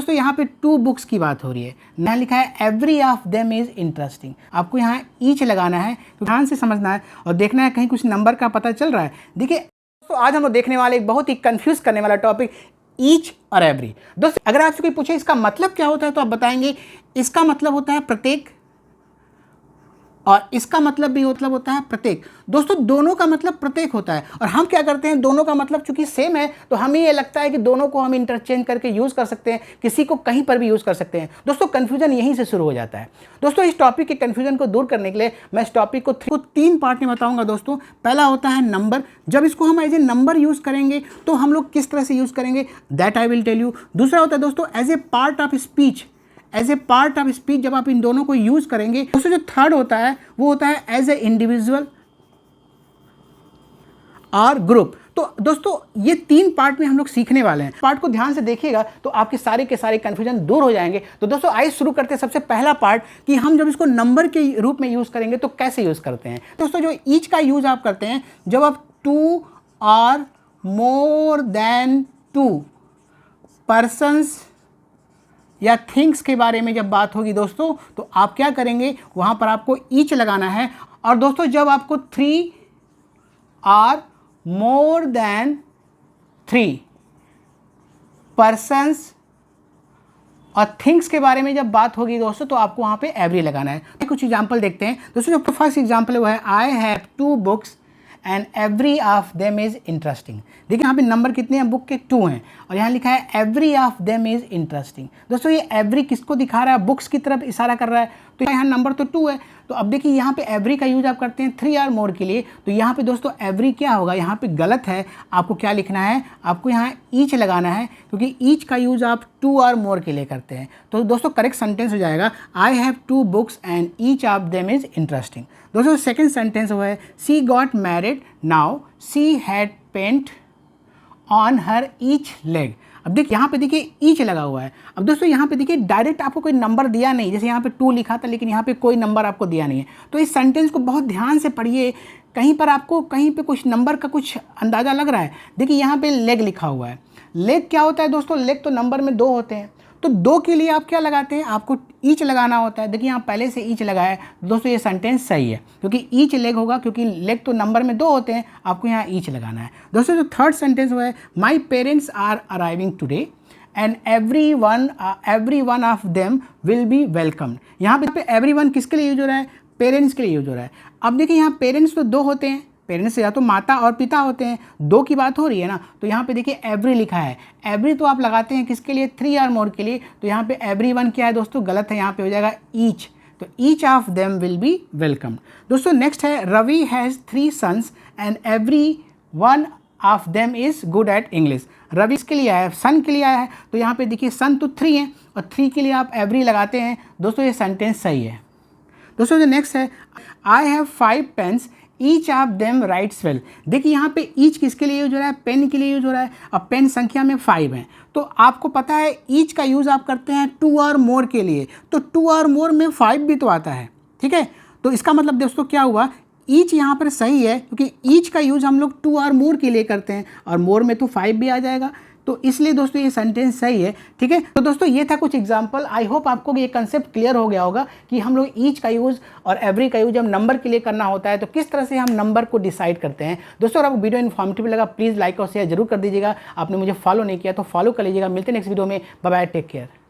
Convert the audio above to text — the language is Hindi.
दोस्तों यहाँ पे 2 बुक्स की बात हो रही है, यहाँ लिखा है every of them is interesting. आपको यहाँ ईच लगाना है, ध्यान से समझना है और देखना है कहीं कुछ नंबर का पता चल रहा है। देखिए तो आज हम लोग देखने वाले एक बहुत ही कंफ्यूज करने वाला टॉपिक ईच और एवरी। दोस्तों अगर आपसे कोई पूछे इसका मतलब क्या होता है तो आप बताएंगे इसका मतलब होता है प्रत्येक, और इसका मतलब भी मतलब होता है प्रत्येक। दोस्तों दोनों का मतलब प्रत्येक होता है, और हम क्या करते हैं, दोनों का मतलब चूंकि सेम है तो हमें ये लगता है कि दोनों को हम इंटरचेंज करके यूज़ कर सकते हैं, किसी को कहीं पर भी यूज़ कर सकते हैं। दोस्तों कन्फ्यूजन यहीं से शुरू हो जाता है। दोस्तों इस टॉपिक के कन्फ्यूजन को दूर करने के लिए मैं इस टॉपिक को 3 पार्ट में बताऊंगा। दोस्तों पहला होता है नंबर, जब इसको हम एज ए नंबर यूज़ करेंगे तो हम लोग किस तरह से यूज़ करेंगे, that I will tell you. दूसरा होता है दोस्तों as a part of speech, as a part of speech जब आप इन दोनों को यूज करेंगे। दोस्तों जो थर्ड होता है वो होता है एज ए इंडिविजुअल और ग्रुप। तो दोस्तों ये 3 पार्ट में हम लोग सीखने वाले हैं। पार्ट को ध्यान से देखिएगा तो आपके सारे के सारे कंफ्यूजन दूर हो जाएंगे। तो दोस्तों आइए शुरू करते हैं सबसे पहला पार्ट कि हम जब इसको नंबर के रूप में यूज करेंगे तो कैसे यूज करते हैं। दोस्तों जो ईच का यूज आप करते हैं जब आप 2 और मोर देन 2 पर्सन्स या थिंग्स के बारे में जब बात होगी दोस्तों तो आप क्या करेंगे, वहाँ पर आपको ईच लगाना है। और दोस्तों जब आपको 3 और मोर देन 3 पर्सन्स और थिंग्स के बारे में जब बात होगी दोस्तों तो आपको वहाँ पे एवरी लगाना है। कुछ एग्जाम्पल देखते हैं दोस्तों। जो फर्स्ट एग्जाम्पल है वो है I have 2 books and every of them is interesting. देखिए यहाँ पे नंबर कितने हैं, बुक के 2 हैं, और यहाँ लिखा है every of them is interesting. दोस्तों ये एवरी किसको दिखा रहा है, बुक्स की तरफ इशारा कर रहा है, तो यहाँ नंबर तो 2 है। तो अब देखिए यहाँ पे एवरी का यूज आप करते हैं 3 और मोर के लिए, तो यहाँ पे दोस्तों एवरी क्या होगा, यहाँ पे गलत है। आपको क्या लिखना है, आपको यहाँ ईच लगाना है, क्योंकि ईच का यूज आप 2 और मोर के लिए करते हैं। तो दोस्तों करेक्ट सेंटेंस हो जाएगा I have 2 books and each of them is interesting. दोस्तों सेकेंड सेंटेंस वो है she got married now she had paint on her each leg. अब देखिए यहाँ पे देखिए ईच लगा हुआ है। अब दोस्तों यहाँ पे देखिए डायरेक्ट आपको कोई नंबर दिया नहीं, जैसे यहाँ पे 2 लिखा था लेकिन यहाँ पे कोई नंबर आपको दिया नहीं है। तो इस सेंटेंस को बहुत ध्यान से पढ़िए, कहीं पर आपको कहीं पे कुछ नंबर का कुछ अंदाज़ा लग रहा है। देखिए यहाँ पे लेग लिखा हुआ है। लेग क्या होता है दोस्तों, लेग तो नंबर में 2 होते हैं, तो 2 के लिए आप क्या लगाते हैं, आपको ईच लगाना होता है। देखिए यहाँ पहले से ईच लगा है, दोस्तों ये सेंटेंस सही है क्योंकि ईच लेग होगा, क्योंकि लेग तो नंबर में 2 होते हैं, आपको यहाँ ईच लगाना है। दोस्तों जो थर्ड सेंटेंस वो है my parents are arriving today and every one of them will be welcomed. यहाँ पे एवरी वन किसके लिए यूज हो रहा है, पेरेंट्स के लिए यूज हो रहा है। अब देखिए यहाँ पेरेंट्स तो 2 होते हैं, पेरेंट्स या तो माता और पिता होते हैं, 2 की बात हो रही है ना, तो यहाँ पे देखिए एवरी लिखा है। एवरी तो आप लगाते हैं किसके लिए, 3 और मोर के लिए, तो यहाँ पे एवरी वन क्या है दोस्तों, गलत है, यहाँ पे हो जाएगा ईच। तो each of them will be welcome. दोस्तों नेक्स्ट है Ravi has 3 sons and every one of them is good at English. Ravi इसके लिए आया है, सन के लिए आया है, तो यहाँ पे देखिए सन तो 3 हैं और 3 के लिए आप एवरी लगाते हैं। दोस्तों ये सेंटेंस सही है। दोस्तों जो नेक्स्ट है I have 5 pens each of them writes well. देखिए यहाँ पे ईच किसके लिए यूज हो रहा है, पेन के लिए यूज हो रहा है, और पेन संख्या में 5 है। तो आपको पता है ईच का यूज़ आप करते हैं 2 और मोर के लिए, तो 2 और मोर में 5 भी तो आता है, ठीक है। तो इसका मतलब दोस्तों क्या हुआ, ईच यहाँ पर सही है क्योंकि ईच का यूज़ हम लोग 2 और मोर के लिए करते हैं, और मोर में तो 5 भी आ जाएगा, तो इसलिए दोस्तों ये सेंटेंस सही है, ठीक है। तो दोस्तों ये था कुछ एग्जांपल। आई होप आपको ये कंसेप्ट क्लियर हो गया होगा कि हम लोग ईच का यूज़ और एवरी का यूज़ जब नंबर के लिए करना होता है तो किस तरह से हम नंबर को डिसाइड करते हैं। दोस्तों अगर आपको वीडियो इन्फॉर्मेटिव लगा प्लीज़ लाइक और शेयर जरूर कर दीजिएगा। आपने मुझे फॉलो नहीं किया तो फॉलो कर लीजिएगा। मिलते हैं नेक्स्ट वीडियो में, बाय बाय, टेक केयर।